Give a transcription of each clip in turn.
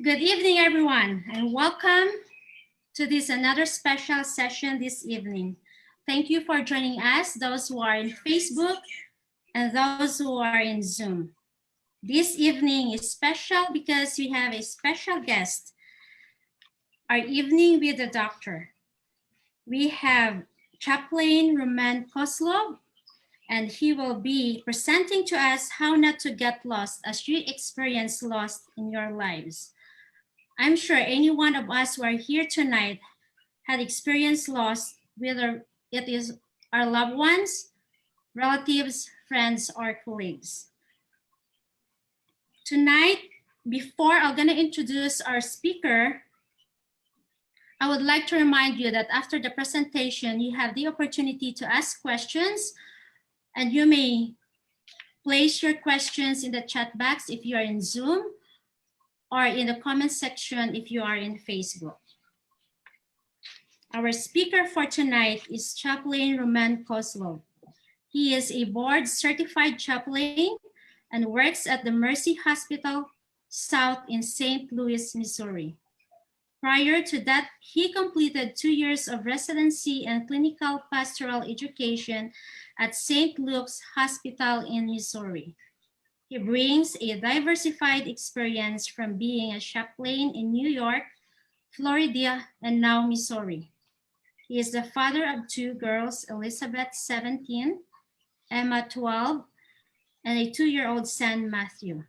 Good evening, everyone, and welcome to this another special session this evening. Thank you for joining us, those who are in Facebook and those who are in Zoom. This evening is special because we have a special guest, our evening with the doctor. We have Chaplain Kozlov, and he will be presenting to us how not to get lost as you experience loss in your lives. I'm sure any one of us who are here tonight had experienced loss, whether it is our loved ones, relatives, friends, or colleagues. Tonight, before I'm going to introduce our speaker, I would like to remind you that after the presentation, you have the opportunity to ask questions, and you may place your questions in the chat box if you are in Zoom, or in the comment section if you are in Facebook. Our speaker for tonight is Chaplain Kozlov. He is a board-certified chaplain and works at the Mercy Hospital South in St. Louis, Missouri. Prior to that, he completed 2 years of residency and clinical pastoral education at St. Luke's Hospital in Missouri. He brings a diversified experience from being a chaplain in New York, Florida, and now Missouri. He is the father of 2 girls, Elizabeth, 17, Emma, 12, and a 2-year-old son, Matthew.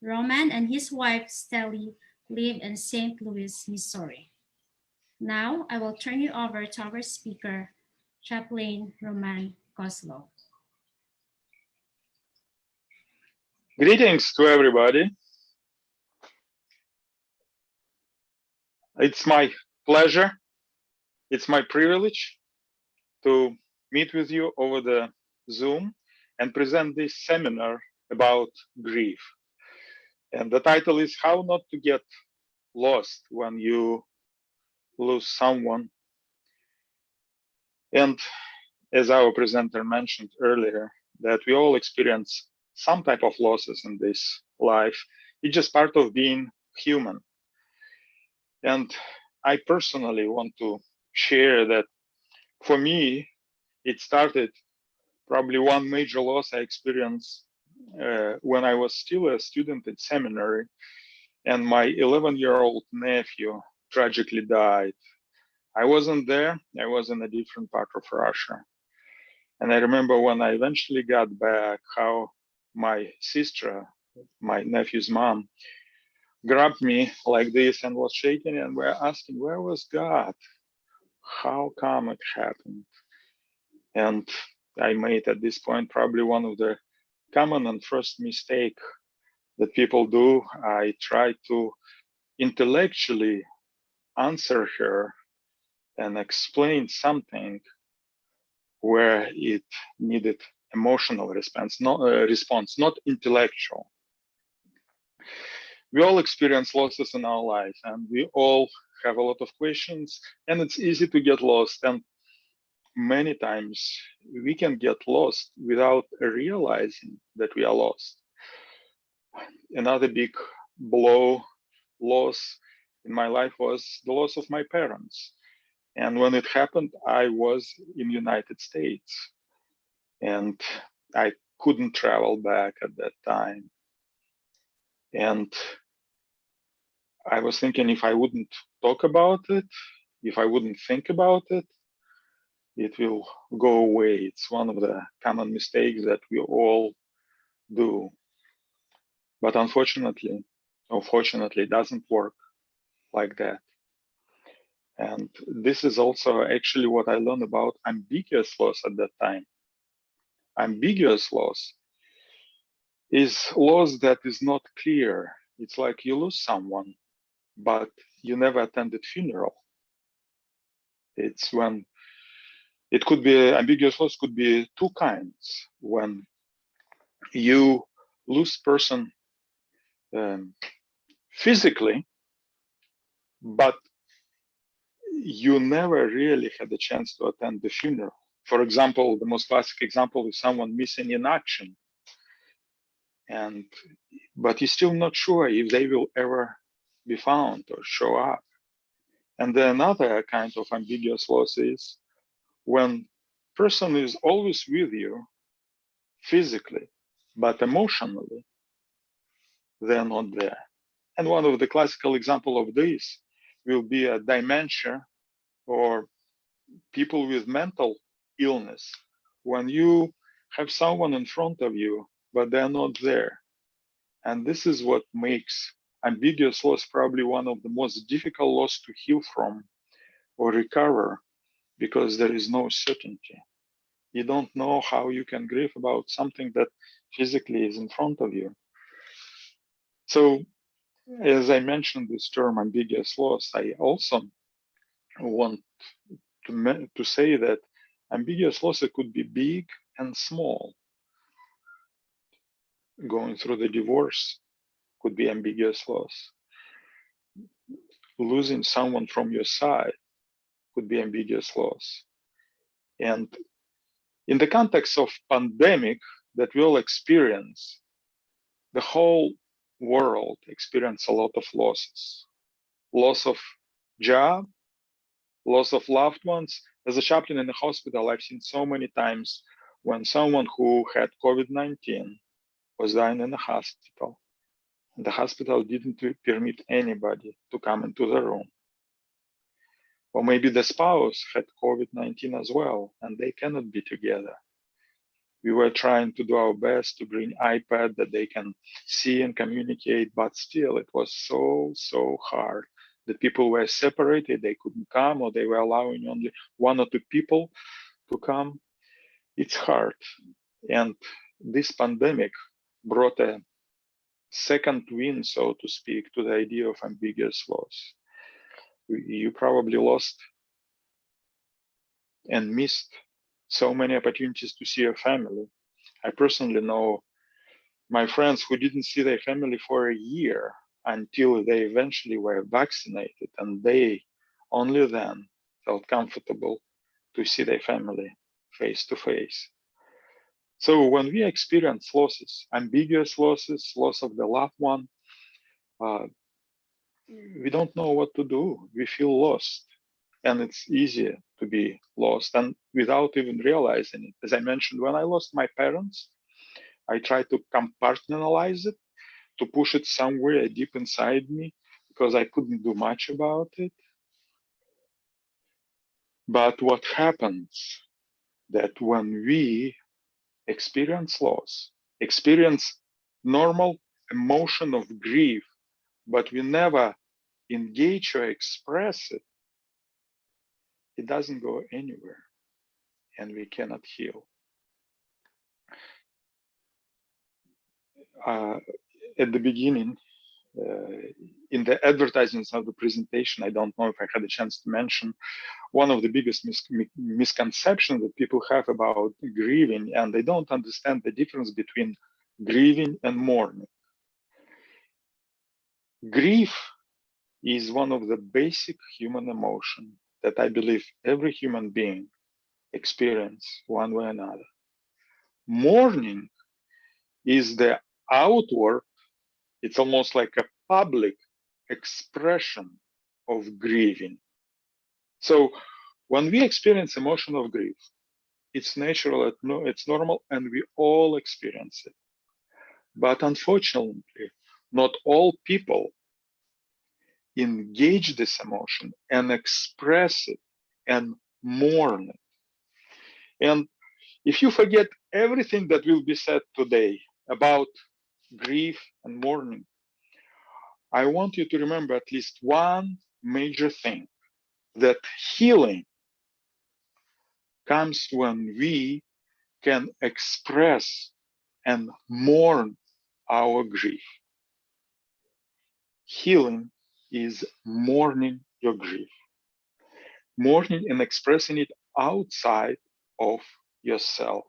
Roman and his wife, Stelly, live in St. Louis, Missouri. Now, I will turn you over to our speaker, Chaplain Kozlov. Greetings to everybody. It's my pleasure, it's my privilege to meet with you over the Zoom and present this seminar about grief. And the title is How Not to Get Lost When You Lose Someone. And as our presenter mentioned earlier, that we all experience some type of losses in this life. It's just part of being human. And I personally want to share that for me, it started probably one major loss I experienced when I was still a student at seminary, and my 11-year-old nephew tragically died. I wasn't there, I was in a different part of Russia. And I remember when I eventually got back, how my sister, my nephew's mom, grabbed me like this and was shaking and were asking, where was God? How come it happened? And I made at this point probably one of the common and first mistake that people do. I tried to intellectually answer her and explain something where it needed emotional response, not intellectual. We all experience losses in our life, and we all have a lot of questions, and it's easy to get lost. And many times we can get lost without realizing that we are lost. Another big loss in my life was the loss of my parents. And when it happened, I was in the United States and I couldn't travel back at that time. And I was thinking if I wouldn't talk about it, if I wouldn't think about it, it will go away. It's one of the common mistakes that we all do. But unfortunately, it doesn't work like that. And this is also actually what I learned about ambiguous loss at that time. Ambiguous loss is loss that is not clear. It's like you lose someone, but you never attended funeral. It's when it could be ambiguous loss could be 2 kinds. When you lose person physically, but you never really had the chance to attend the funeral. For example, the most classic example is someone missing in action, but you're still not sure if they will ever be found or show up. And then another kind of ambiguous loss is when person is always with you physically, but emotionally, they're not there. And one of the classical example of this will be a dementia or people with mental illness. When you have someone in front of you, but they're not there. And this is what makes ambiguous loss probably one of the most difficult loss to heal from or recover, because there is no certainty. You don't know how you can grieve about something that physically is in front of you. So, as I mentioned this term ambiguous loss, I also want to say that ambiguous loss could be big and small. Going through the divorce could be ambiguous loss. Losing someone from your side could be ambiguous loss. And in the context of pandemic that we all experience, the whole world experienced a lot of losses. Loss of job, loss of loved ones. As a chaplain in the hospital, I've seen so many times when someone who had COVID-19 was dying in the hospital, and the hospital didn't permit anybody to come into the room. Or maybe the spouse had COVID-19 as well, and they cannot be together. We were trying to do our best to bring iPad that they can see and communicate, but still it was so hard. The people were separated, they couldn't come, or they were allowing only one or two people to come. It's hard. And this pandemic brought a second wind, so to speak, to the idea of ambiguous loss. You probably lost and missed so many opportunities to see your family. I personally know my friends who didn't see their family for a year until they eventually were vaccinated, and they only then felt comfortable to see their family face to face. So when we experience losses, ambiguous losses, loss of the loved one, we don't know what to do. We feel lost, and it's easier to be lost and without even realizing it. As I mentioned, when I lost my parents, I tried to compartmentalize it, to push it somewhere deep inside me, because I couldn't do much about it. But what happens that when we experience loss, experience normal emotion of grief, but we never engage or express it, it doesn't go anywhere, and we cannot heal. At the beginning, in the advertisements of the presentation, I don't know if I had a chance to mention, one of the biggest misconceptions that people have about grieving, and they don't understand the difference between grieving and mourning. Grief is one of the basic human emotions that I believe every human being experiences one way or another. Mourning is the outward, it's almost like a public expression of grieving. So when we experience emotion of grief, it's natural, it's normal, and we all experience it. But unfortunately, not all people engage this emotion and express it and mourn it. And if you forget everything that will be said today about grief and mourning, I want you to remember at least one major thing, that healing comes when we can express and mourn our grief. Healing is mourning your grief, mourning and expressing it outside of yourself.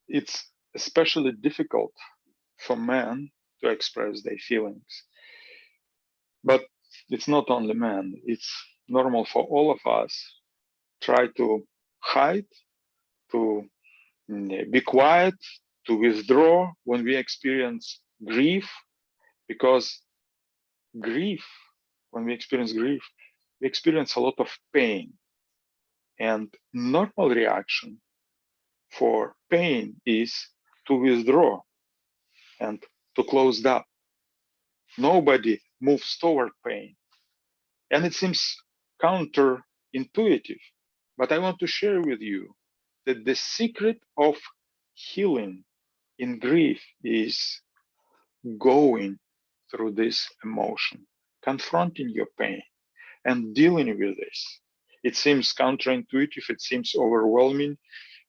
It's especially difficult for men to express their feelings. But it's not only men, it's normal for all of us. Try to hide, to be quiet, to withdraw when we experience grief, because grief, when we experience grief, we experience a lot of pain. And normal reaction for pain is to withdraw and to close up. Nobody moves toward pain. And it seems counterintuitive, but I want to share with you that the secret of healing in grief is going through this emotion, confronting your pain, and dealing with this. It seems counterintuitive, it seems overwhelming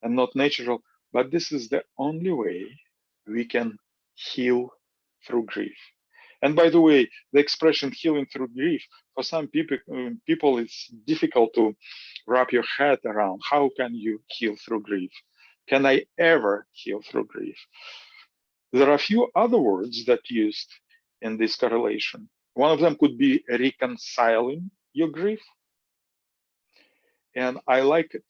and not natural, but this is the only way we can heal through grief. And by the way, the expression healing through grief, for some people it's difficult to wrap your head around. How can you heal through grief? Can I ever heal through grief? There are a few other words that used in this correlation. One of them could be reconciling your grief. And I like it.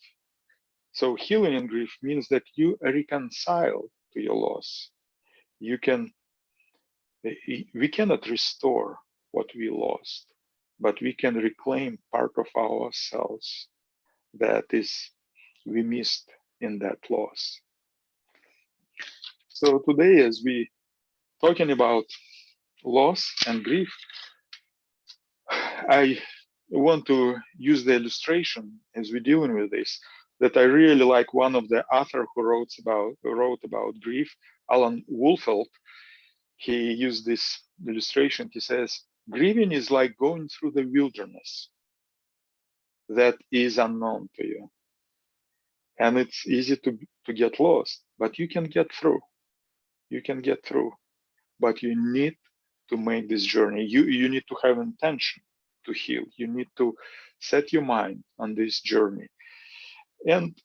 So healing in grief means that you reconcile to your loss. We cannot restore what we lost, but we can reclaim part of ourselves that is we missed in that loss. So today, as we talking about loss and grief, I want to use the illustration as we're dealing with this, that I really like one of the author who wrote about grief, Alan Wolfelt. He used this illustration. He says, grieving is like going through the wilderness that is unknown to you. And it's easy to get lost, but you can get through. You can get through, but you need to make this journey. You need to have intention to heal. You need to set your mind on this journey. And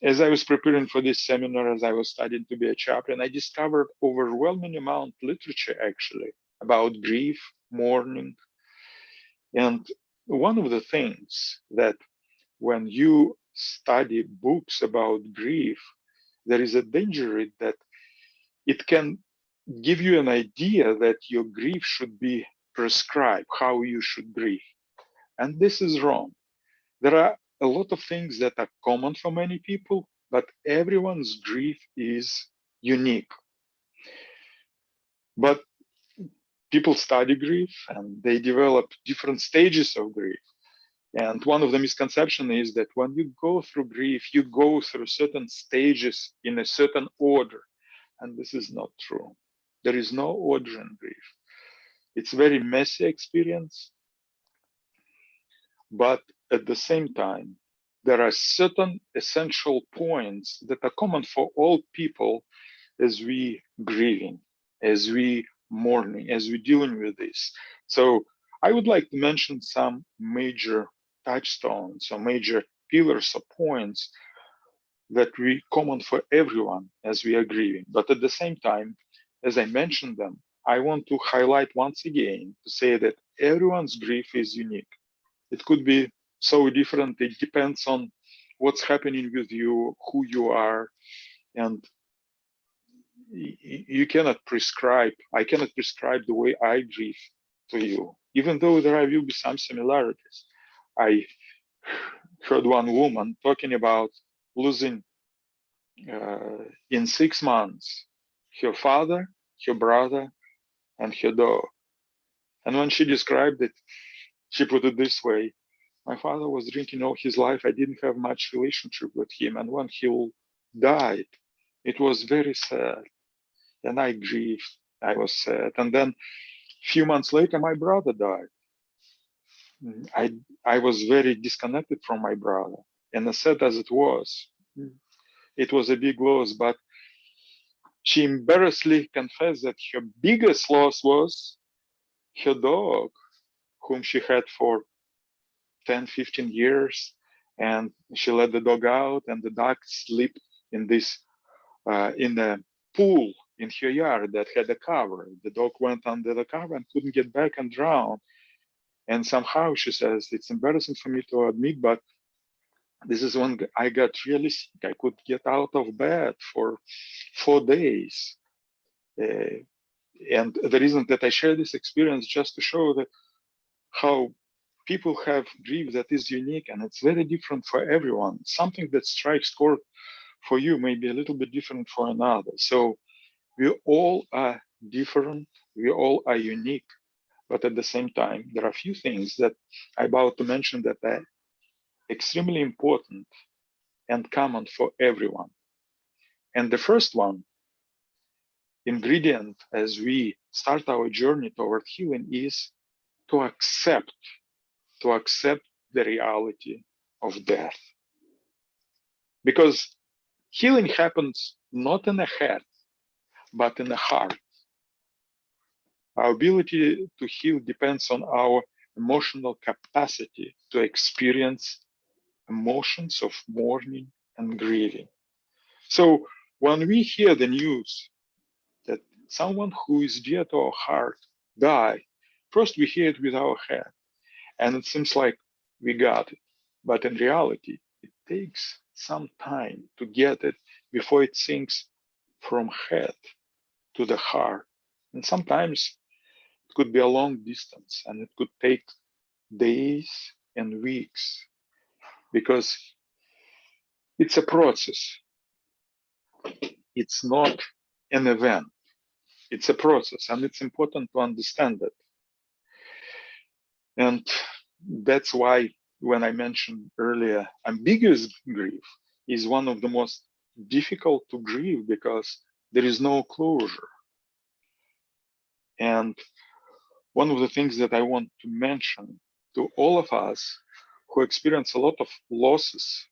as I was preparing for this seminar, as I was studying to be a chaplain, I discovered overwhelming amount of literature actually about grief, mourning. And one of the things that when you study books about grief, there is a danger that it can give you an idea that your grief should be prescribed, how you should grieve. And this is wrong. There are a lot of things that are common for many people, but everyone's grief is unique. But people study grief and they develop different stages of grief. And one of the misconceptions is that when you go through grief, you go through certain stages in a certain order. And this is not true. There is no order in grief. It's a very messy experience. But at the same time, there are certain essential points that are common for all people as we grieving, as we mourning, as we dealing with this. So I would like to mention some major touchstones or major pillars or points that we common for everyone as we are grieving. But at the same time, as I mentioned them, I want to highlight once again to say that everyone's grief is unique. It could be so different. It depends on what's happening with you, who you are, and you cannot prescribe. I cannot prescribe the way I grieve to you, even though there will be some similarities. I heard one woman talking about losing in 6 months her father, her brother, and her dog. And when she described it, she put it this way: my father was drinking all his life. I didn't have much relationship with him. And when he died, it was very sad. And I grieved. I was sad. And then a few months later, my brother died. I was very disconnected from my brother. And as sad as it was a big loss. But she embarrassedly confessed that her biggest loss was her dog, whom she had for 10, 15 years. And she let the dog out, and the dog slept in this, in a pool in her yard that had a cover. The dog went under the cover and couldn't get back and drowned. And somehow, she says, it's embarrassing for me to admit, but This is when I got really sick. I could get out of bed for 4 days. And the reason that I share this experience just to show that how people have grief that is unique and it's very different for everyone. Something that strikes chord for you may be a little bit different for another. So we all are different. We all are unique. But at the same time, there are a few things that I'm about to mention that are extremely important and common for everyone. And the first one, ingredient as we start our journey toward healing, is to accept the reality of death. Because healing happens not in the head, but in the heart. Our ability to heal depends on our emotional capacity to experience emotions of mourning and grieving. So when we hear the news that someone who is dear to our heart died, first we hear it with our head, and it seems like we got it. But in reality, it takes some time to get it before it sinks from head to the heart. And sometimes it could be a long distance and it could take days and weeks because it's a process. It's not an event. It's a process, and it's important to understand that. And that's why when I mentioned earlier, ambiguous grief is one of the most difficult to grieve because there is no closure. And one of the things that I want to mention to all of us who experience a lot of losses,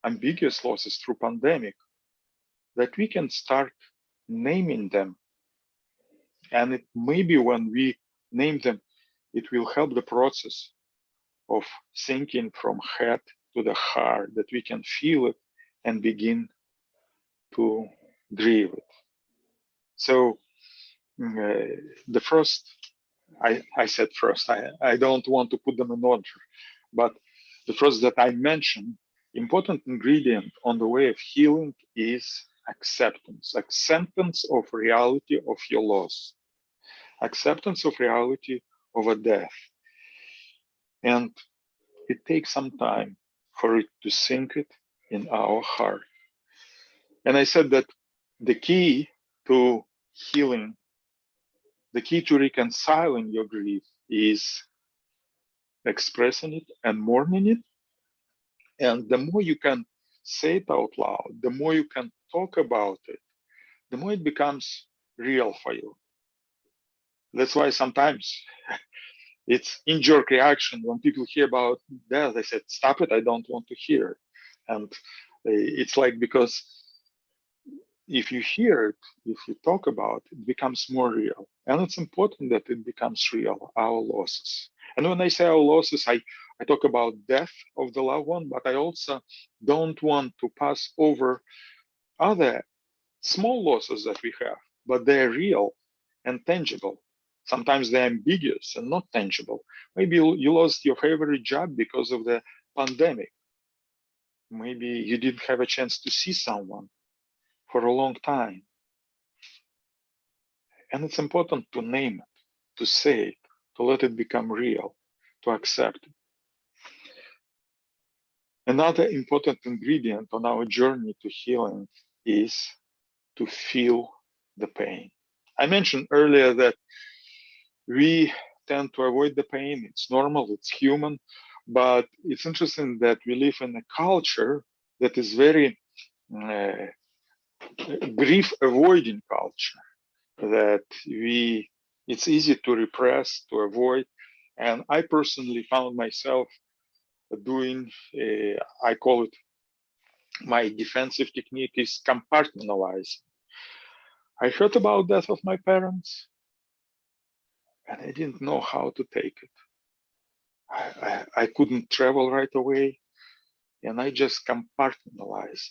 ambiguous losses through pandemic, that we can start naming them. And it maybe when we name them, it will help the process of sinking from head to the heart, that we can feel it and begin to grieve it. So the first, I said first, I don't want to put them in order, but the first that I mentioned, important ingredient on the way of healing is acceptance of reality of your loss, acceptance of reality of a death. And it takes some time for it to sink it in our heart. And I said that the key to healing, the key to reconciling your grief is expressing it and mourning it. And the more you can say it out loud, the more you can talk about it, the more it becomes real for you. That's why sometimes it's in-jerk reaction when people hear about death. They said, stop it, I don't want to hear it. And it's like, because if you hear it, if you talk about it, it becomes more real. And it's important that it becomes real, our losses. And when I say our losses, I talk about death of the loved one, but I also don't want to pass over other small losses that we have, but they're real and tangible. Sometimes they're ambiguous and not tangible. Maybe you lost your favorite job because of the pandemic. Maybe you didn't have a chance to see someone for a long time. And it's important to name it, to say it, to let it become real, to accept it. Another important ingredient on our journey to healing is to feel the pain. I mentioned earlier that we tend to avoid the pain. It's normal, it's human, but it's interesting that we live in a culture that is very grief avoiding culture, that it's easy to repress, to avoid. And I personally found myself doing, I call it, my defensive technique is compartmentalizing. I heard about death of my parents, and I didn't know how to take it. I couldn't travel right away, and I just compartmentalized.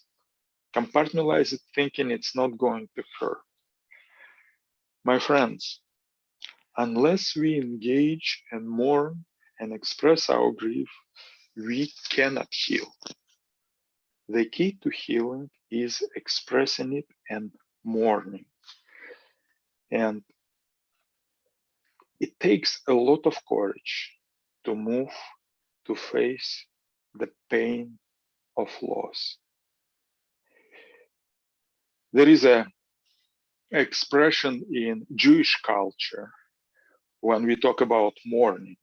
Compartmentalized it, thinking it's not going to hurt. My friends, unless we engage and mourn and express our grief, we cannot heal. The key to healing is expressing it and mourning. And it takes a lot of courage to move, to face the pain of loss. There is an expression in Jewish culture when we talk about mourning.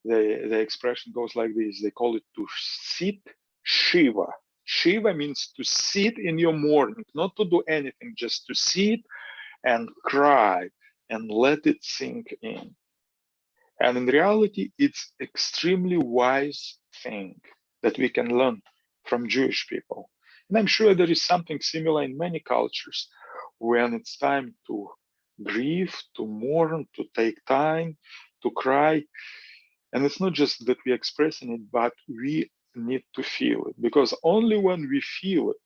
The expression goes like this. They call it to sit Shiva. Shiva means to sit in your mourning, not to do anything, just to sit and cry and let it sink in. And in reality, it's extremely wise thing that we can learn from Jewish people. And I'm sure there is something similar in many cultures when it's time to grieve, to mourn, to take time, to cry. And it's not just that we're expressing it, but we need to feel it, because only when we feel it,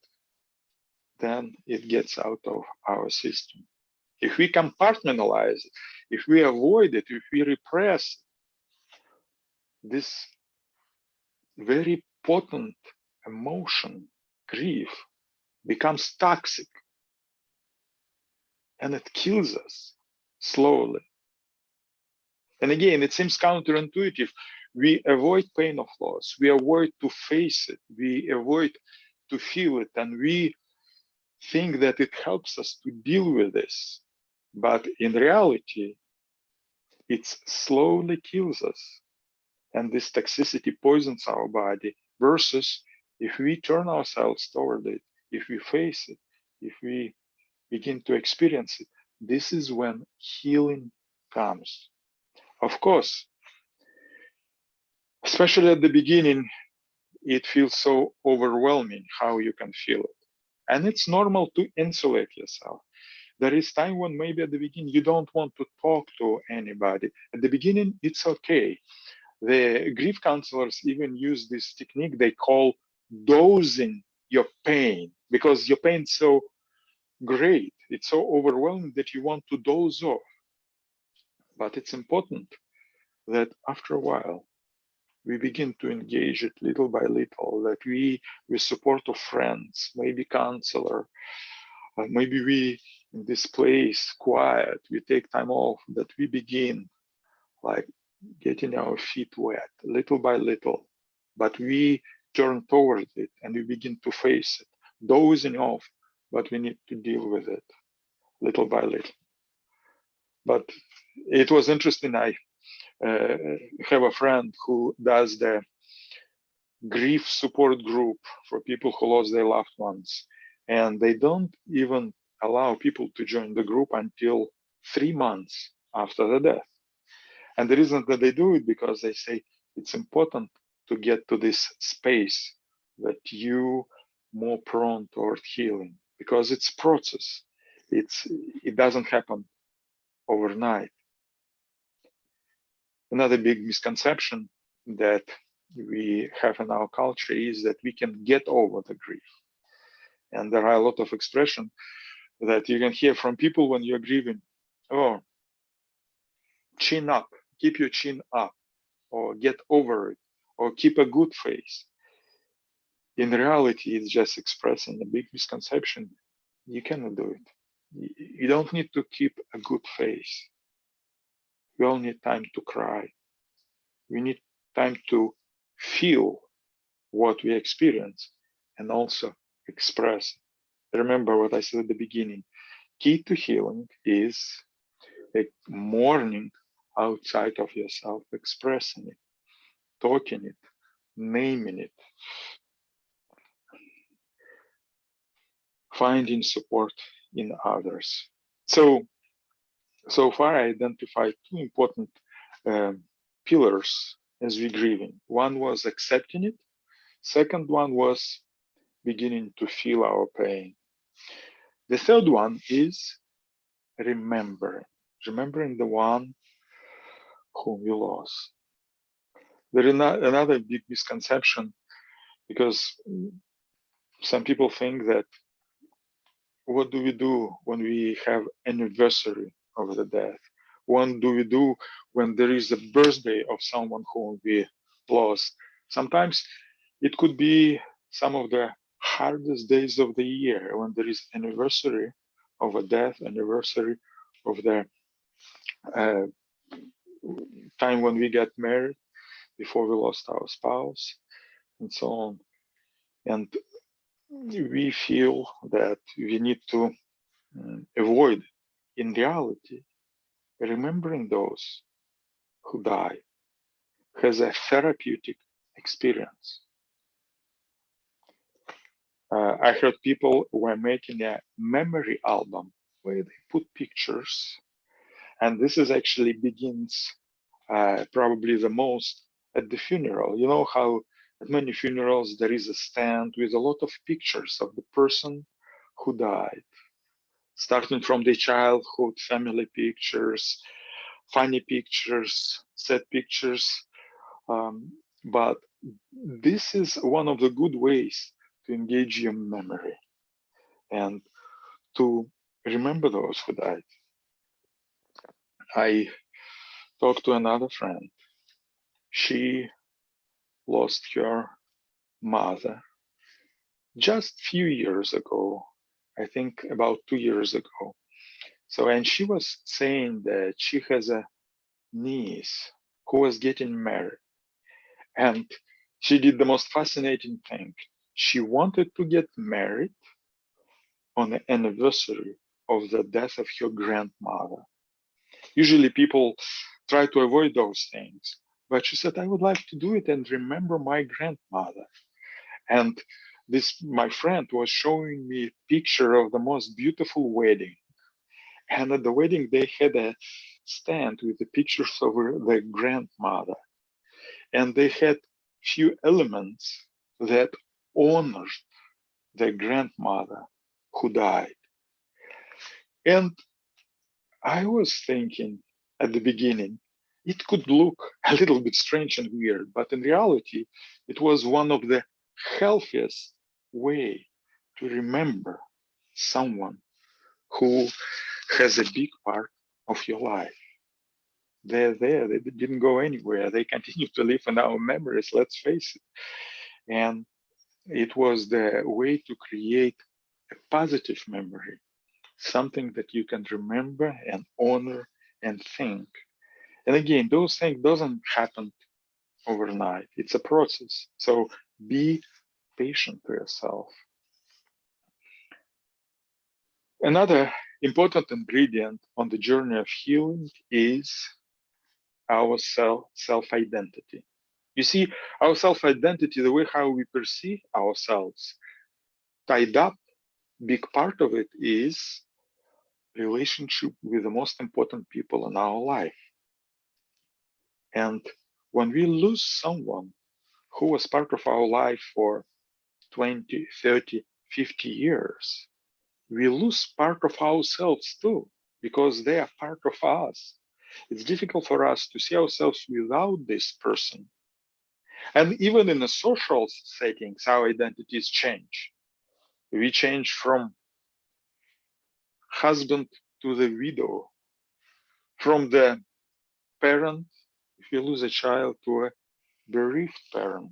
then it gets out of our system. If we compartmentalize it, if we avoid it, if we repress this very potent emotion, grief, becomes toxic and it kills us slowly. And again, it seems counterintuitive. We avoid pain of loss. We avoid to face it. We avoid to feel it. And we think that it helps us to deal with this. But in reality, it slowly kills us. And this toxicity poisons our body versus if we turn ourselves toward it, if we face it, if we begin to experience it, this is when healing comes. Of course, especially at the beginning, it feels so overwhelming how you can feel it. And it's normal to insulate yourself. There is time when maybe at the beginning you don't want to talk to anybody. At the beginning, it's okay. The grief counselors even use this technique they call dosing your pain, because your pain is so great, it's so overwhelming that you want to doze off. But it's important that after a while, we begin to engage it little by little, that we, with support of friends, maybe counselor, maybe we, in this place, quiet, we take time off, that we begin like getting our feet wet little by little, but we turn towards it and we begin to face it, dozing off, but we need to deal with it little by little. But it was interesting. I have a friend who does the grief support group for people who lost their loved ones, and they don't even allow people to join the group until 3 months after the death. And the reason that they do it, because they say it's important to get to this space that you more prone toward healing, because it's process. It doesn't happen overnight. Another big misconception that we have in our culture is that we can get over the grief. And there are a lot of expressions that you can hear from people when you're grieving. Oh, chin up, keep your chin up, or get over it, or keep a good face. In reality, it's just expressing a big misconception. You cannot do it. You don't need to keep a good face. We all need time to cry. We need time to feel what we experience and also express. Remember what I said at the beginning. Key to healing is a mourning outside of yourself, expressing it, talking it, naming it, finding support in others. So far I identified two important pillars as we grieving. One was accepting it. Second one was beginning to feel our pain. The third one is remembering the one whom you lost. There is another big misconception, because some people think that what do we do when we have anniversary of the death? What do we do when there is a birthday of someone whom we lost? Sometimes it could be some of the hardest days of the year when there is anniversary of a death, anniversary of the uh, time when we get married, before we lost our spouse, and so on. And we feel that we need to avoid, in reality, remembering those who die has a therapeutic experience. I heard people were making a memory album where they put pictures, and this is actually begins probably the most at the funeral. You know how at many funerals there is a stand with a lot of pictures of the person who died, starting from the childhood, family pictures, funny pictures, sad pictures. But this is one of the good ways to engage your memory and to remember those who died. I talked to another friend. She lost her mother just a few years ago, I think about 2 years ago. So, and she was saying that she has a niece who was getting married. And she did the most fascinating thing. She wanted to get married on the anniversary of the death of her grandmother. Usually people try to avoid those things, but she said, I would like to do it and remember my grandmother. And this, my friend was showing me a picture of the most beautiful wedding. And at the wedding, they had a stand with the pictures of their grandmother. And they had few elements that honored their grandmother who died. And I was thinking at the beginning, it could look a little bit strange and weird, but in reality, it was one of the healthiest way to remember someone who has a big part of your life. They're there, they didn't go anywhere. They continue to live in our memories, let's face it. And it was the way to create a positive memory, something that you can remember and honor and think. And again, those things doesn't happen overnight. It's a process. So be patient to yourself. Another important ingredient on the journey of healing is our self-identity. You see, our self-identity, the way how we perceive ourselves, tied up, big part of it is relationship with the most important people in our life. And when we lose someone who was part of our life for 20, 30, 50 years, we lose part of ourselves too, because they are part of us. It's difficult for us to see ourselves without this person. And even in the social settings, our identities change. We change from husband to the widow, from the parent, if you lose a child, to a bereaved parent.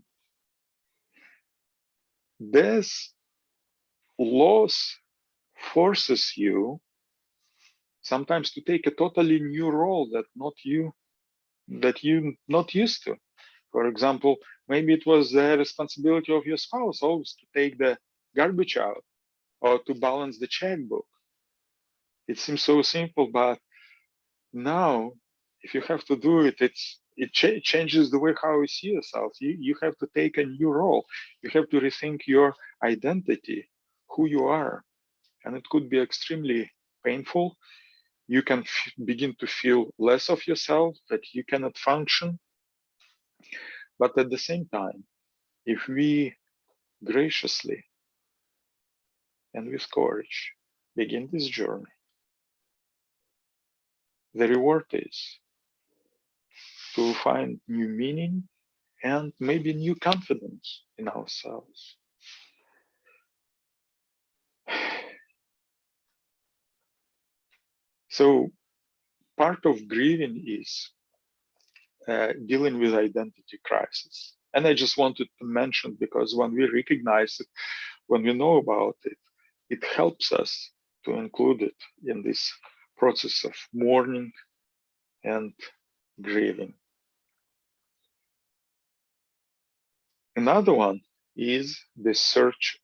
This loss forces you sometimes to take a totally new role that you not used to. For example, maybe it was the responsibility of your spouse always to take the garbage out or to balance the checkbook. It seems so simple, but now if you have to do it, it changes the way how you see yourself. You have to take a new role. You have to rethink your identity, who you are, and it could be extremely painful. You can begin to feel less of yourself, that you cannot function. But at the same time, if we graciously and with courage begin this journey, the reward is to find new meaning and maybe new confidence in ourselves. So part of grieving is dealing with identity crisis. And I just wanted to mention, because when we recognize it, when we know about it, it helps us to include it in this process of mourning and grieving. Another one is the search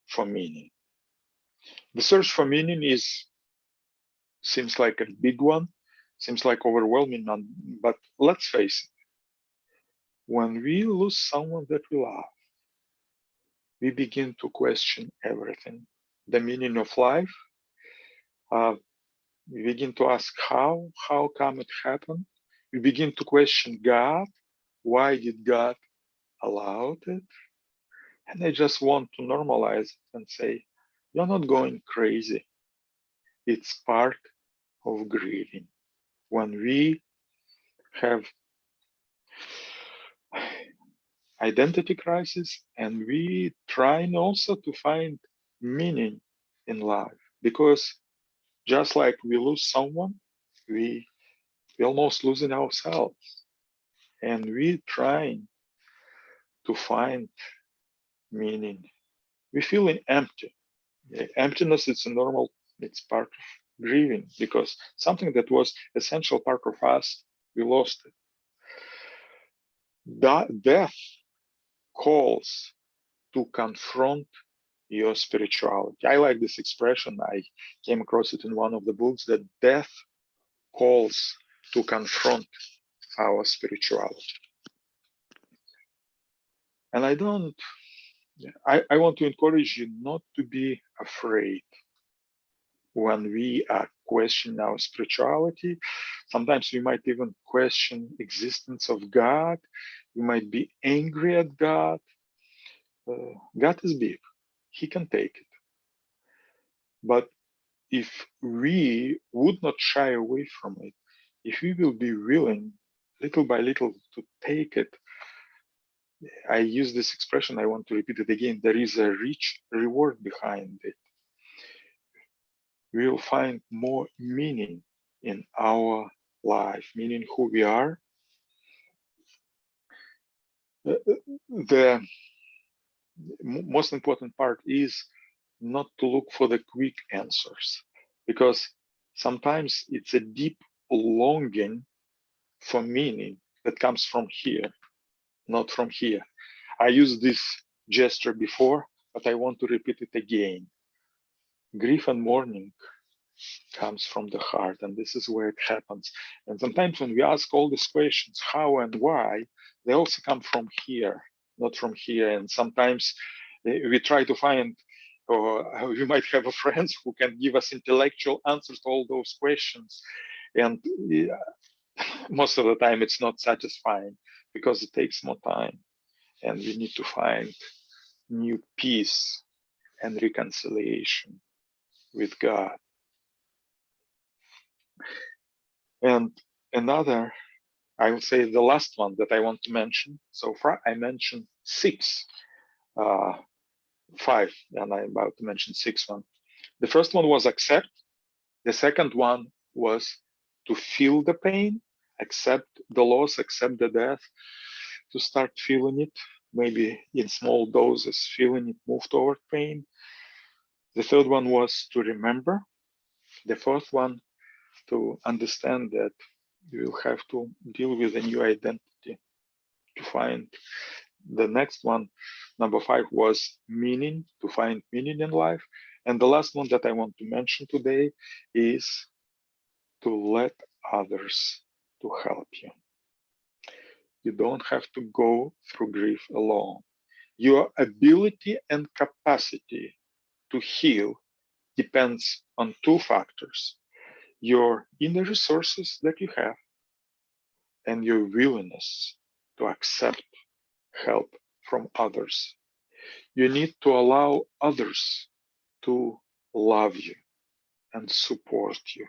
for meaning. The search for meaning seems like a big one, seems like overwhelming, but let's face it. When we lose someone that we love, we begin to question everything. The meaning of life. We begin to ask how come it happened? We begin to question God. Why did God allow it? And I just want to normalize it and say, you're not going crazy. It's part of grieving. When we have identity crisis and we trying also to find meaning in life, because just like we lose someone, we almost losing ourselves, and we trying to find meaning. We feeling empty. Emptiness is a normal, it's part of grieving, because something that was essential part of us, we lost it. Death calls to confront your spirituality. I like this expression. I came across it in one of the books, that death calls to confront our spirituality. And I want to encourage you not to be afraid when we are questioning our spirituality. Sometimes we might even question existence of God. We might be angry at God. God is big. He can take it. But if we would not shy away from it, if we will be willing little by little to take it, I use this expression, I want to repeat it again, there is a rich reward behind it. We will find more meaning in our life, meaning who we are. The most important part is not to look for the quick answers, because sometimes it's a deep longing for meaning that comes from here, not from here. I used this gesture before, but I want to repeat it again. Grief and mourning comes from the heart, and this is where it happens. And sometimes when we ask all these questions, how and why, they also come from here, not from here. And sometimes we try to find, or we might have friends who can give us intellectual answers to all those questions. And most of the time it's not satisfying, because it takes more time, and we need to find new peace and reconciliation with God. And another, I would say the last one that I want to mention so far, I mentioned five, and I'm about to mention sixth one. The first one was accept. The second one was to feel the pain, accept the loss, accept the death, to start feeling it, maybe in small doses, feeling it move toward pain. The third one was to remember. The fourth one, to understand that you will have to deal with a new identity to find. The next one, number 5, was meaning, to find meaning in life. And the last one that I want to mention today is to let others to help you. You don't have to go through grief alone. Your ability and capacity to heal depends on 2 factors: your inner resources that you have and your willingness to accept help from others. You need to allow others to love you and support you.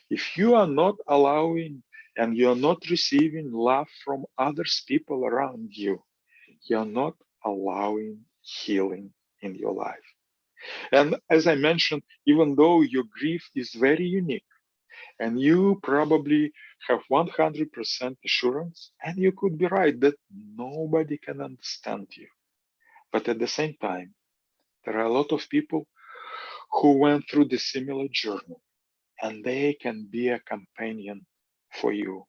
If you are not allowing and you're not receiving love from others, people around you, you're not allowing healing in your life. And as I mentioned, even though your grief is very unique, And you probably have 100% assurance, and you could be right that nobody can understand you. But at the same time, there are a lot of people who went through the similar journey, and they can be a companion for you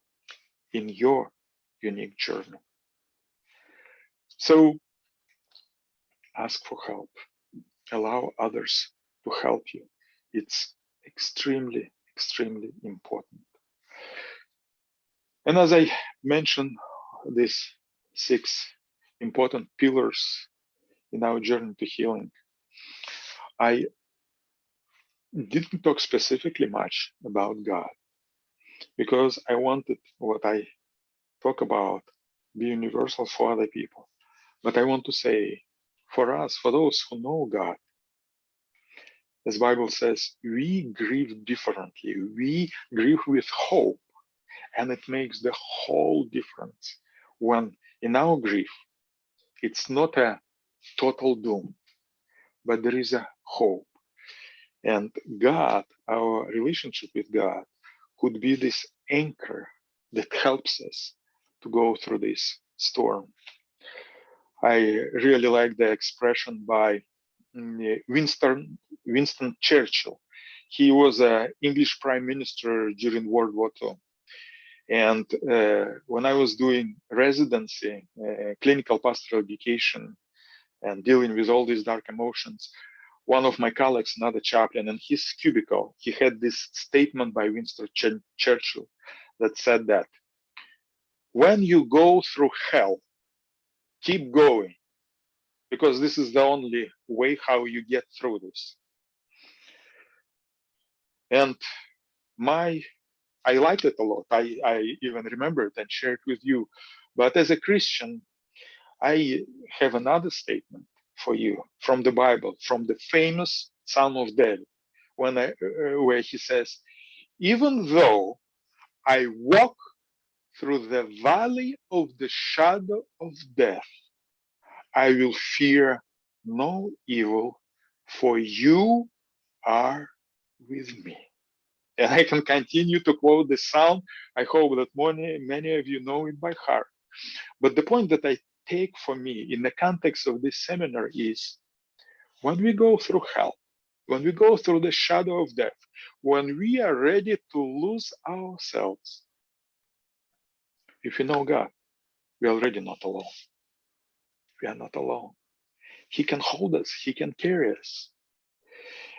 in your unique journey. So ask for help. Allow others to help you. It's extremely, extremely important. And as I mentioned, these 6 important pillars in our journey to healing, I didn't talk specifically much about God because I wanted what I talk about be universal for other people. But I want to say, for us, for those who know God, as the Bible says, we grieve differently. We grieve with hope, and it makes the whole difference when in our grief, it's not a total doom, but there is a hope. And God, our relationship with God, could be this anchor that helps us to go through this storm. I really like the expression by Winston Churchill. He was an English prime minister during World War II. And when I was doing residency, clinical pastoral education, and dealing with all these dark emotions, one of my colleagues, another chaplain, in his cubicle, he had this statement by Winston Churchill that said that when you go through hell, keep going, because this is the only way how you get through this. And I liked it a lot. I even remember it and share it with you. But as a Christian, I have another statement for you from the Bible, from the famous Psalm of David, where he says, even though I walk through the valley of the shadow of death, I will fear no evil, for you are with me. And I can continue to quote the Psalm. I hope that many of you know it by heart. But the point that I take for me in the context of this seminar is when we go through hell, when we go through the shadow of death, when we are ready to lose ourselves, if we know God, we are already not alone. We are not alone. He can hold us. He can carry us.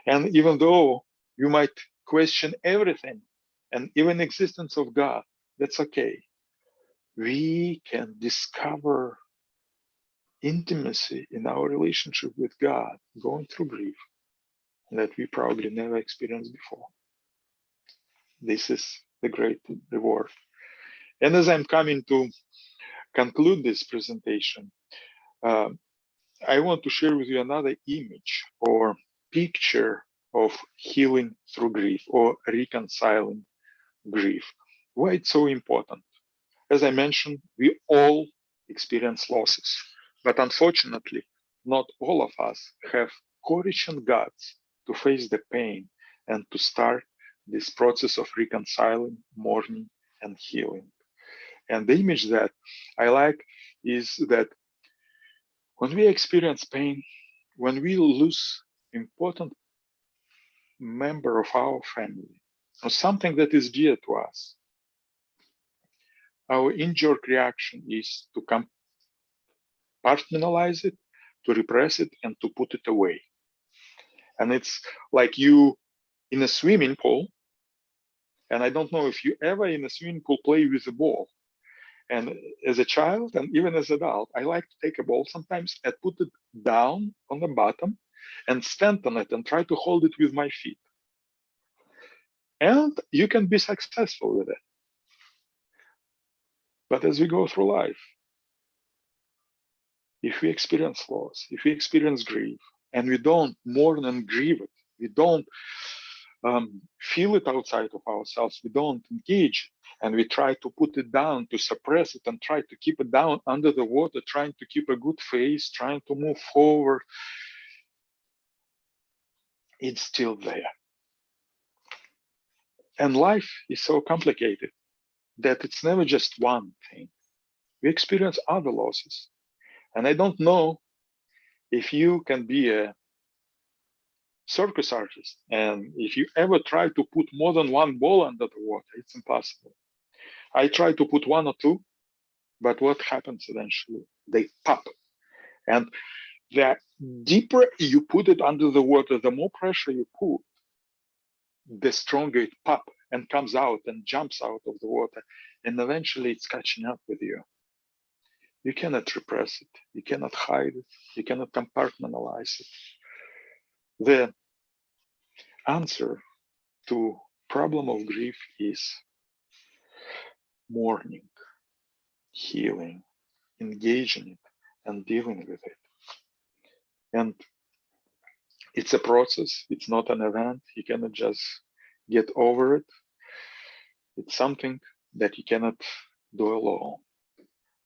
And even though you might question everything and even existence of God, that's okay. We can discover intimacy in our relationship with God going through grief that we probably never experienced before. This is the great reward. And as I'm coming to conclude this presentation, I want to share with you another image or picture of healing through grief or reconciling grief. Why it's so important? As I mentioned, we all experience losses, but unfortunately, not all of us have courage and guts to face the pain and to start this process of reconciling, mourning, and healing. And the image that I like is that when we experience pain, when we lose important member of our family or something that is dear to us, our injured reaction is to compartmentalize it, to repress it, and to put it away. And it's like you in a swimming pool, and I don't know if you ever in a swimming pool play with a ball. And as a child and even as an adult, I like to take a ball sometimes and put it down on the bottom and stand on it and try to hold it with my feet. And you can be successful with it. But as we go through life, if we experience loss, if we experience grief, and we don't mourn and grieve it, we don't feel it outside of ourselves, we don't engage, and we try to put it down, to suppress it, and try to keep it down under the water, trying to keep a good face, trying to move forward, it's still there. And life is so complicated that it's never just one thing. We experience other losses. And I don't know if you can be a circus artist and if you ever try to put more than one ball under the water, it's impossible. I try to put one or two, but what happens eventually? They pop. And the deeper you put it under the water, the more pressure you put, the stronger it pops and comes out and jumps out of the water. And eventually it's catching up with you. You cannot repress it. You cannot hide it. You cannot compartmentalize it. The answer to problem of grief is mourning, healing, engaging it, and dealing with it. And it's a process. It's not an event. You cannot just get over it. It's something that you cannot do alone.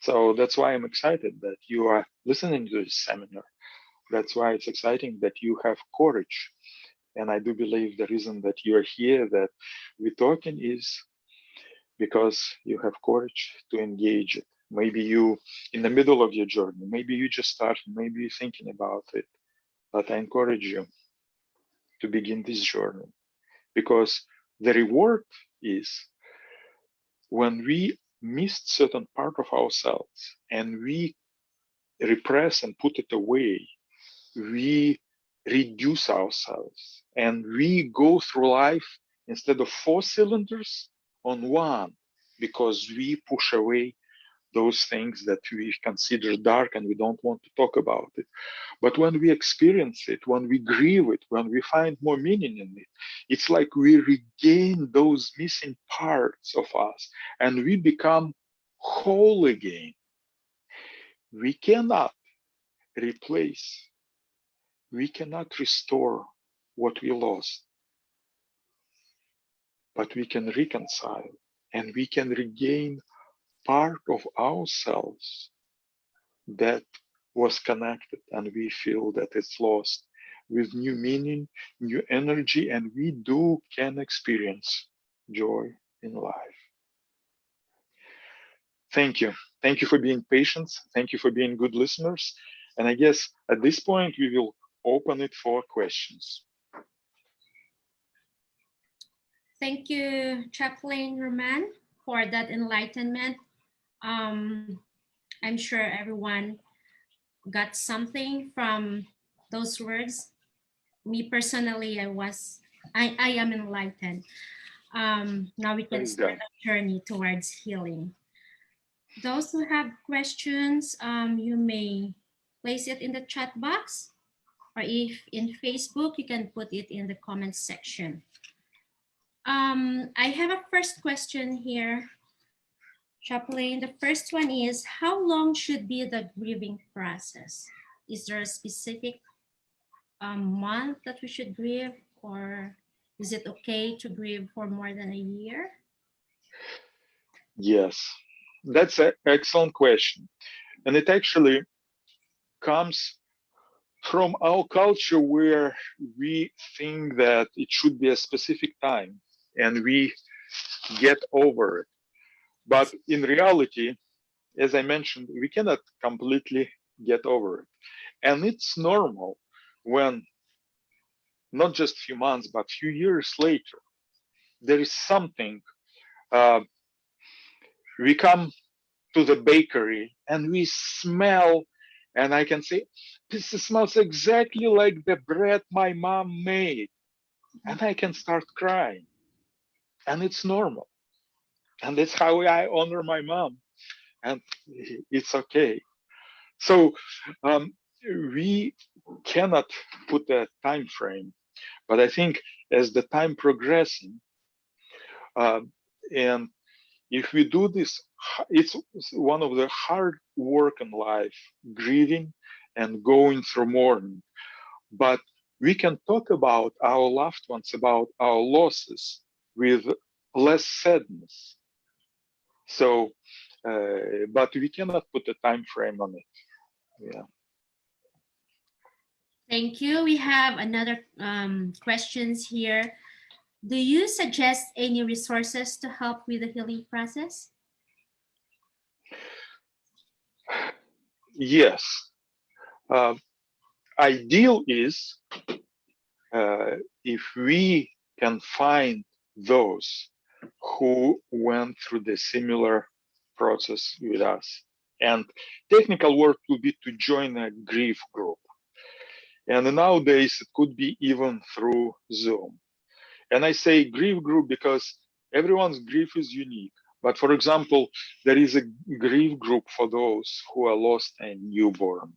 So that's why I'm excited that you are listening to this seminar. That's why it's exciting that you have courage. And I do believe the reason that you're here, that we're talking, is because you have courage to engage it. Maybe you in the middle of your journey, maybe you just started, maybe you're thinking about it. But I encourage you to begin this journey, because the reward is when we missed certain part of ourselves and we repress and put it away, we reduce ourselves and we go through life instead of 4 cylinders on 1, because we push away those things that we consider dark and we don't want to talk about it. But when we experience it, when we grieve it, when we find more meaning in it, it's like we regain those missing parts of us and we become whole again. We cannot replace, we cannot restore what we lost, but we can reconcile and we can regain part of ourselves that was connected and we feel that it's lost, with new meaning, new energy, and we can experience joy in life. Thank you. Thank you for being patient. Thank you for being good listeners. And I guess at this point, we will open it for questions. Thank you, Chaplain Roman, for that enlightenment. I'm sure everyone got something from those words. Me personally, I am enlightened. Now we can start a journey towards healing. Those who have questions, you may place it in the chat box, or if in Facebook, you can put it in the comments section. I have a first question here, Chaplain. The first one is, how long should be the grieving process? Is there a specific month that we should grieve, or is it okay to grieve for more than a year? Yes, that's an excellent question. And it actually comes from our culture, where we think that it should be a specific time and we get over it. But in reality, as I mentioned, we cannot completely get over it. And it's normal when not just a few months, but a few years later, there is something. We come to the bakery and we smell, and I can say, this smells exactly like the bread my mom made. And I can start crying. And it's normal. And that's how I honor my mom. And it's okay. So we cannot put a time frame, but I think as the time progressing, and if we do this, it's one of the hard work in life, grieving and going through mourning. But we can talk about our loved ones, about our losses, with less sadness. So, but we cannot put a time frame on it. Yeah. Thank you. We have another questions here. Do you suggest any resources to help with the healing process? Yes. Ideal is if we can find those who went through the similar process with us. And technical work would be to join a grief group. And nowadays it could be even through Zoom. And I say grief group because everyone's grief is unique. But for example, there is a grief group for those who are lost a newborn.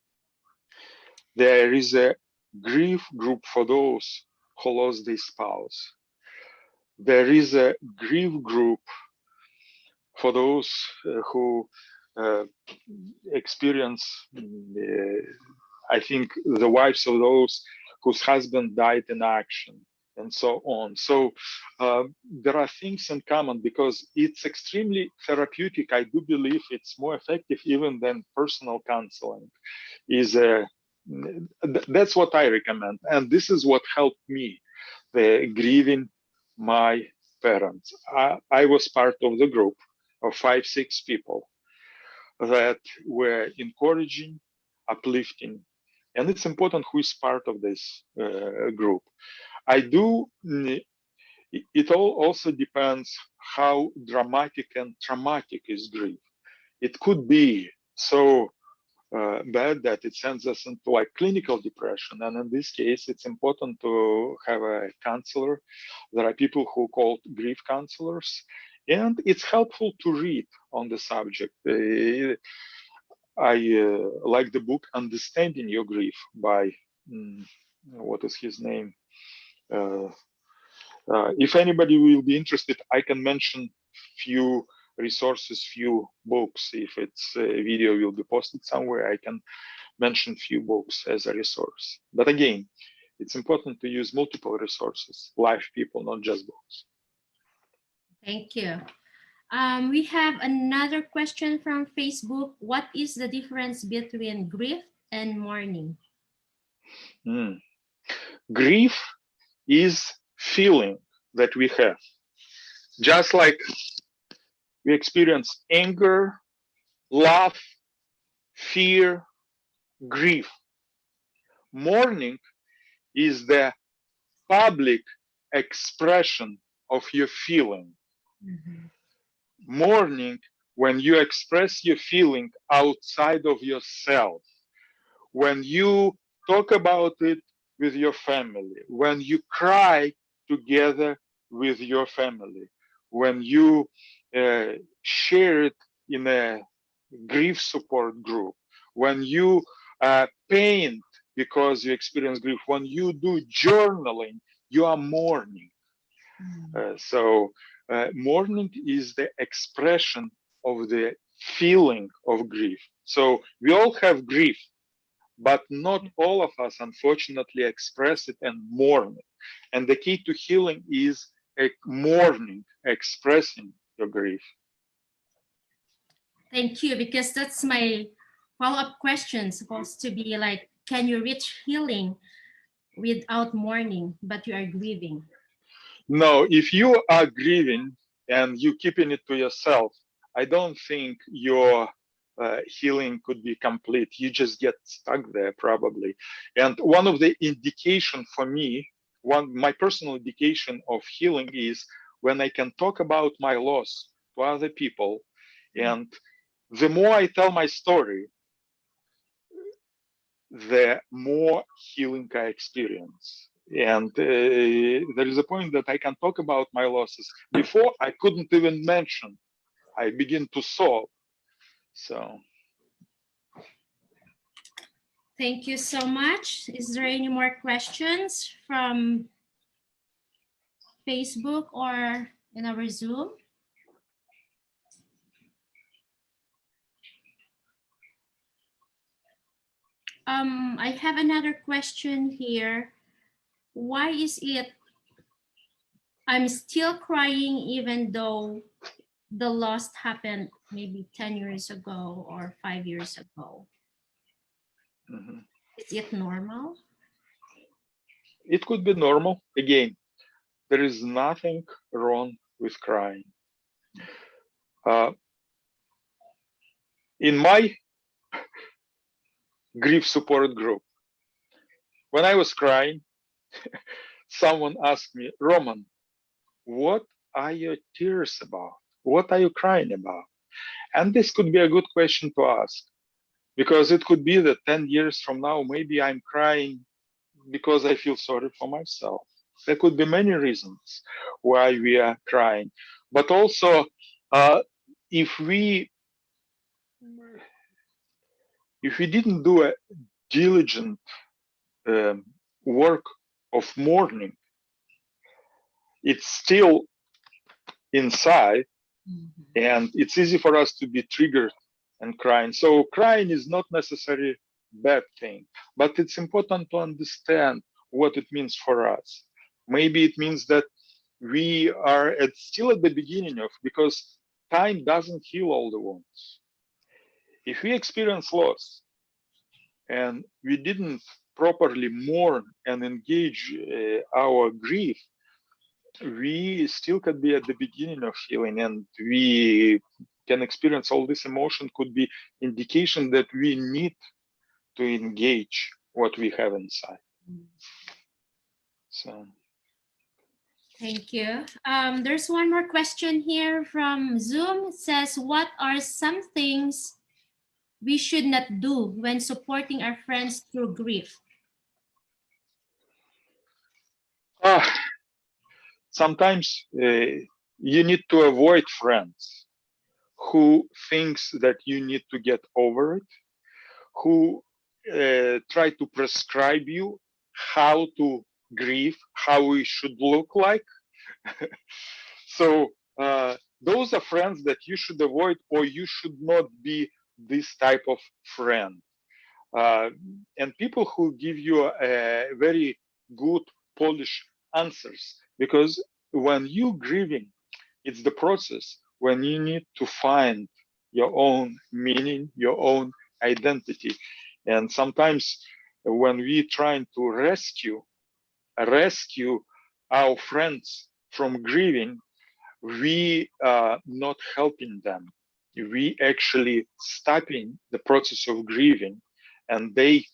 There is a grief group for those who lost their spouse. There is a grief group for those who experience, I think, the wives of those whose husband died in action, and so on. So there are things in common because it's extremely therapeutic. I do believe it's more effective even than personal counseling. That's what I recommend, and this is what helped me, grieving my parents. I was part of the group of 5-6 people that were encouraging, uplifting, and it's important who is part of this group. It all also depends how dramatic and traumatic is grief. It could be so bad that it sends us into like clinical depression. And in this case, it's important to have a counselor. There are people who call grief counselors, and it's helpful to read on the subject. I like the book Understanding Your Grief by, what is his name? If anybody will be interested, I can mention few resources, few books. If it's a video will be posted somewhere, I can mention few books as a resource. But again, it's important to use multiple resources, live people, not just books. Thank you. We have another question from Facebook. What is the difference between grief and mourning? Grief is feeling that we have. Just like we experience anger, love, fear, grief. Mourning is the public expression of your feeling. Mm-hmm. Mourning, when you express your feeling outside of yourself, when you talk about it with your family, when you cry together with your family, when you share it in a grief support group, when you paint because you experience grief, when you do journaling, you are mourning. So mourning is the expression of the feeling of grief. So we all have grief, but not all of us, unfortunately, express it and mourn it. And the key to healing is mourning, expressing your grief. Thank you, because that's my follow-up question, supposed to be like, can you reach healing without mourning, but you are grieving? No, if you are grieving and you keeping it to yourself, I don't think your healing could be complete. You just get stuck there probably. And one of the indication for me, my personal indication of healing is when I can talk about my loss to other people. And the more I tell my story, the more healing I experience. And there is a point that I can talk about my losses. Before, I couldn't even mention. I begin to sob. So. Thank you so much. Is there any more questions from Facebook or in our Zoom? I have another question here. Why is it I'm still crying even though the loss happened maybe 10 years ago or 5 years ago? Is it normal? It could be normal. Again, there is nothing wrong with crying. In my grief support group, when I was crying, someone asked me, Roman, what are your tears about? What are you crying about? And this could be a good question to ask, because it could be that 10 years from now, maybe I'm crying because I feel sorry for myself. There could be many reasons why we are crying. But also, if we didn't do a diligent work of mourning, it's still inside, and it's easy for us to be triggered and crying. So crying is not necessarily a bad thing, but it's important to understand what it means for us. Maybe it means that we are still at the beginning of, because time doesn't heal all the wounds. If we experience loss and we didn't properly mourn and engage our grief, we still could be at the beginning of healing, and we can experience all this emotion could be indication that we need to engage what we have inside. So thank you. There's one more question here from Zoom. It says, what are some things we should not do when supporting our friends through grief? Sometimes you need to avoid friends who thinks that you need to get over it, who try to prescribe you how to grieve, how it should look like. So those are friends that you should avoid, or you should not be this type of friend. And people who give you a very good Polish answers, because when you grieving, it's the process when you need to find your own meaning, your own identity. And sometimes when we trying to rescue our friends from grieving, we are not helping them. We actually stopping the process of grieving, and they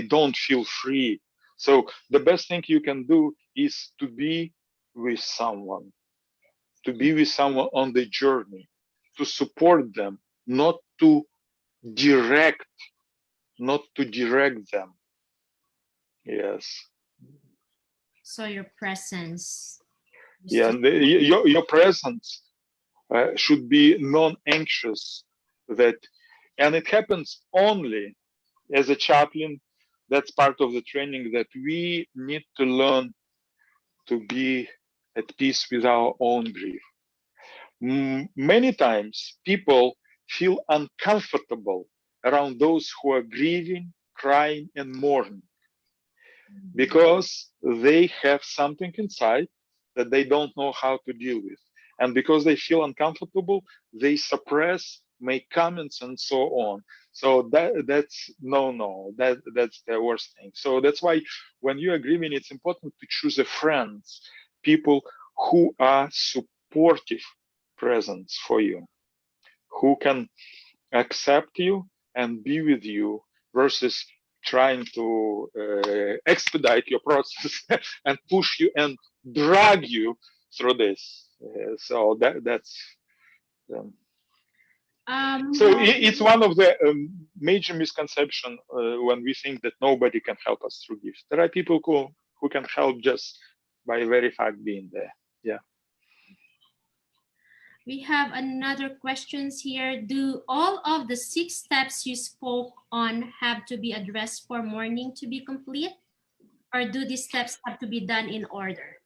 don't feel free. So the best thing you can do is to be with someone, on the journey, to support them, not to direct them. Yes. So your presence. Yeah, and your presence should be non-anxious. And it happens only as a chaplain. That's part of the training, that we need to learn to be at peace with our own grief. Many times people feel uncomfortable around those who are grieving, crying, and mourning, because they have something inside that they don't know how to deal with. And because they feel uncomfortable, they suppress, make comments, and so on. So that's that's the worst thing. So that's why when you are grieving, it's important to choose a friends, people who are supportive presence for you, who can accept you and be with you, versus trying to expedite your process and push you and drag you through this. So that's so it's one of the major misconception when we think that nobody can help us through gifts. There are people who can help just by very fact being there. Yeah. We have another questions here. Do all of the 6 steps you spoke on have to be addressed for mourning to be complete? Or do these steps have to be done in order?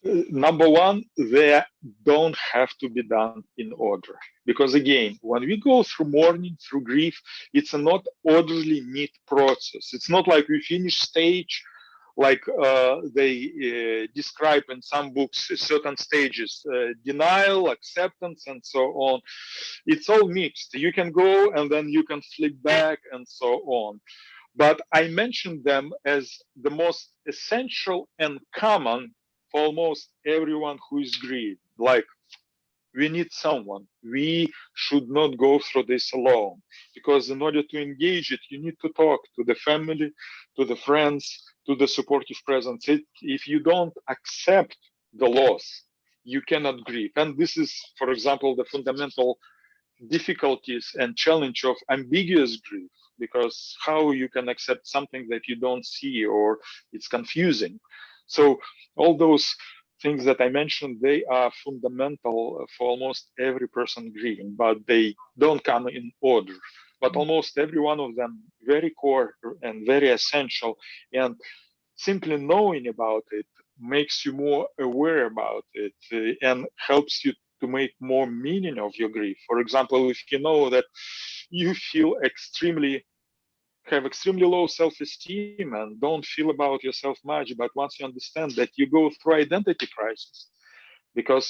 Number one, they don't have to be done in order. Because again, when we go through mourning, through grief, it's a not orderly, neat process. It's not like we finish stage, like they describe in some books certain stages, denial, acceptance, and so on. It's all mixed. You can go and then you can flip back and so on. But I mentioned them as the most essential and common for almost everyone who is grieved. Like, we need someone. We should not go through this alone, because in order to engage it, you need to talk to the family, to the friends, to the supportive presence. If you don't accept the loss, you cannot grieve. And this is, for example, the fundamental difficulties and challenge of ambiguous grief, because how you can accept something that you don't see, or it's confusing. So all those things that I mentioned, they are fundamental for almost every person grieving, but they don't come in order. But almost every one of them very core and very essential, and simply knowing about it makes you more aware about it, and helps you to make more meaning of your grief. For example, if you know that you have extremely low self-esteem and don't feel about yourself much, but once you understand that you go through identity crisis, because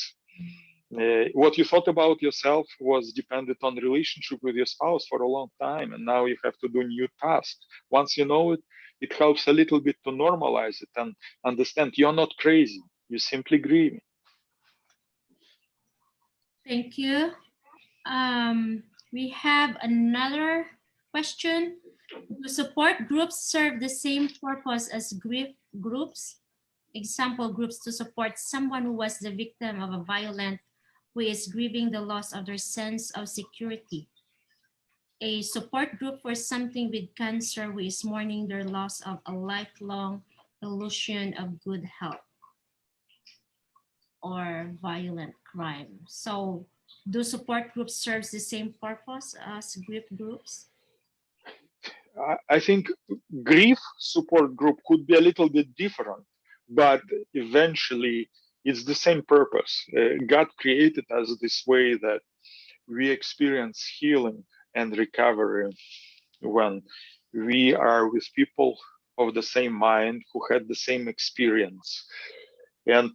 what you thought about yourself was dependent on the relationship with your spouse for a long time, and now you have to do new tasks. Once you know it, it helps a little bit to normalize it and understand you're not crazy, you're simply grieving. Thank you. We have another question. Do support groups serve the same purpose as grief groups? Example, groups to support someone who was the victim of a violent, who is grieving the loss of their sense of security. A support group for something with cancer who is mourning their loss of a lifelong illusion of good health, or violent crime. So do support groups serve the same purpose as grief groups? I think grief support group could be a little bit different, but eventually it's the same purpose. God created us this way that we experience healing and recovery when we are with people of the same mind who had the same experience. And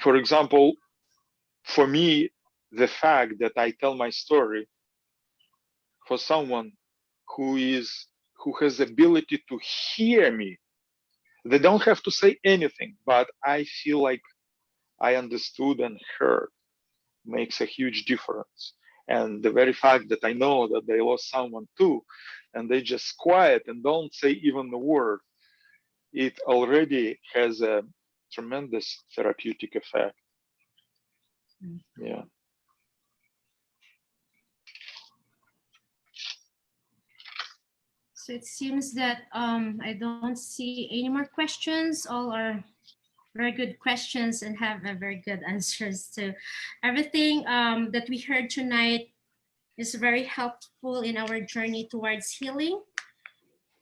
for example, for me, the fact that I tell my story for someone who has the ability to hear me, they don't have to say anything, but I feel like I understood and heard, makes a huge difference. And the very fact that I know that they lost someone too, and they just quiet and don't say even a word, it already has a tremendous therapeutic effect. Yeah. So it seems that I don't see any more questions. All are very good questions and have a very good answers to everything that we heard tonight. Is very helpful in our journey towards healing.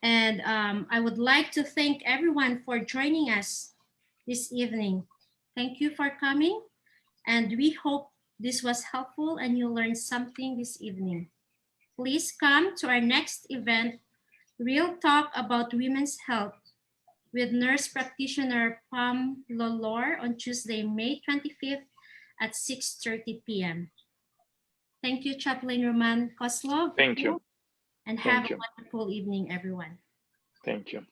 And I would like to thank everyone for joining us this evening. Thank you for coming, and we hope this was helpful and you learned something this evening. Please come to our next event, Real Talk About Women's Health, with nurse practitioner Pam Lolor on Tuesday, May 25th at 6:30 p.m. Thank you, Chaplain Roman Kozlov. Thank you. And have a wonderful evening, everyone. Thank you.